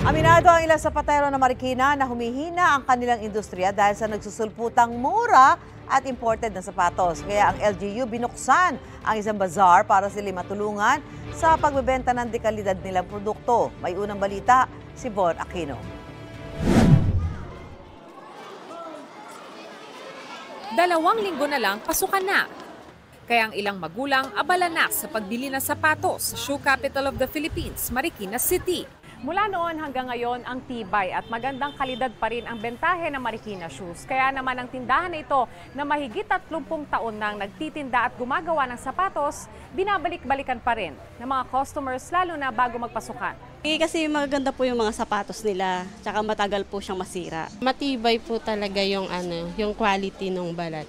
Aminado ang ilang sapatero na Marikina na humihina ang kanilang industriya dahil sa nagsusulputang mura at imported na sapatos. Kaya ang LGU binuksan ang isang bazaar para sila matulungan sa pagbebenta ng dekalidad nilang produkto. May unang balita, si Bon Aquino. Dalawang linggo na lang, pasukan na. Kaya ang ilang magulang abala na sa pagbili ng sapatos sa shoe capital of the Philippines, Marikina City. Mula noon hanggang ngayon, ang tibay at magandang kalidad pa rin ang bentahe ng Marikina Shoes. Kaya naman ang tindahan na ito na mahigit 30 taon nang nagtitinda at gumagawa ng sapatos, binabalik-balikan pa rin ng mga customers lalo na bago magpasukan. Kasi magaganda po yung mga sapatos nila, tsaka matagal po siyang masira. Matibay po talaga yung yung quality ng balat.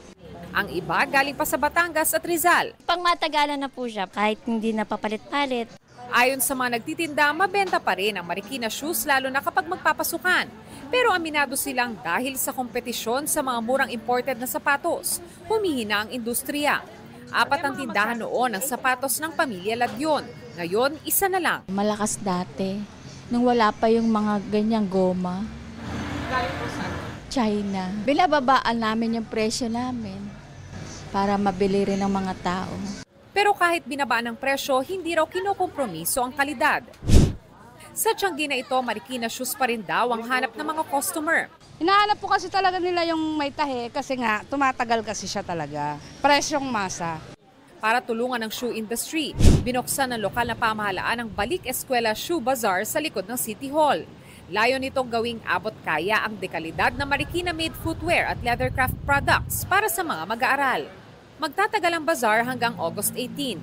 Ang iba galing pa sa Batangas at Rizal. Pang matagalan na po siya kahit hindi napapalit-palit. Ayon sa mga nagtitinda, mabenta pa rin ang Marikina Shoes lalo na kapag magpapasukan. Pero aminado silang dahil sa kompetisyon sa mga murang imported na sapatos, humihina ang industriya. 4 ang tindahan noon ng sapatos ng pamilya Ladyon. Ngayon, isa na lang. Malakas dati, nung wala pa yung mga ganyang goma. Galing po saan? China. Binababaan namin yung presyo namin para mabili rin ng mga tao. Pero kahit binabaan ng presyo, hindi raw kinokompromiso ang kalidad. Sa Tianggi na ito, Marikina Shoes pa rin daw ang hanap ng mga customer. Hinahanap po kasi talaga nila yung may tahe kasi nga tumatagal kasi siya talaga. Presyong masa. Para tulungan ng shoe industry, binuksan ng lokal na pamahalaan ang Balik Eskwela Shoe Bazaar sa likod ng City Hall. Layon nitong gawing abot kaya ang dekalidad na Marikina-made footwear at leathercraft products para sa mga mag-aaral. Magtatagal ang bazaar hanggang August 18.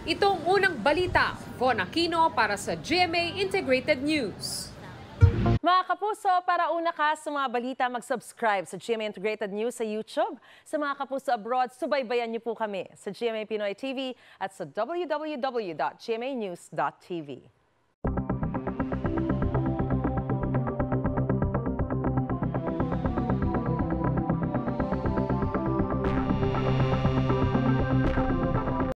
Ito ang unang balita. Von Aquino para sa GMA Integrated News. Mga kapuso, para una ka sa mga balita, mag-subscribe sa GMA Integrated News sa YouTube. Sa mga kapuso abroad, subaybayan niyo po kami sa GMA Pinoy TV at sa www.gmanews.tv.